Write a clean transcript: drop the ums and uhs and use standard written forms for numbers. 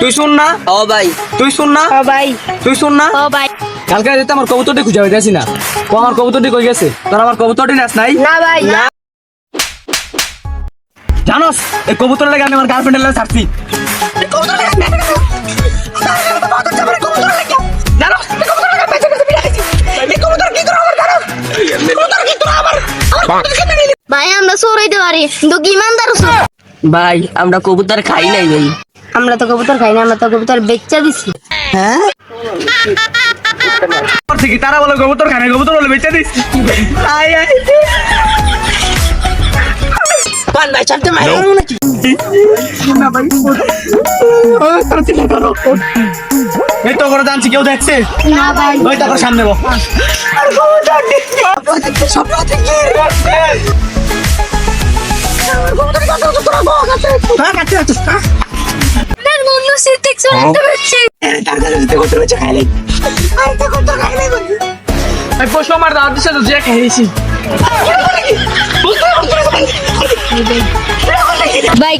তুই শুন না। ও ভাই, তুই শুন না। ও ভাই, তুই শুন না। ও ভাই। কালকে রাতে আমার কবুতরটি খুঁজে পাইতেছি না। ও আমার কবুতরটি কই গেছে? তোর আমার কবুতরটি নাস নাই? না ভাই, না। জানোস এই কবুতরের লাগে আমি আমার গার্লফ্রেন্ডের লাগে ছাড়ছি। ভাই আমরা চোরাইতে পারি কিন্তু কি ইমানদার চোর। ভাই আমরা কবুতর খাই নাই ভাই। আমরা তো কবুতর খাই না, আমরা তো কবুতর বেচা দিছি। হ্যাঁ, ঠিকই তারা বলে কবুতর খানে, কবুতর বলে বেঁচে দিস। আয় আয় পান ভাই চাপতে মারো নাকি? না ভাই তারা চিন্তা করো। এই তো করে জানছি কেউ দেখছে? না ভাই। ওই তারপর সামনে বল। হ্যাঁ কাটতে কাটতে আপনার বন্ধু সিদ্দিক চোরাইতে পারছে। এই পশু আমার দাঁত দিছে তো যে খেয়েছি। ভাই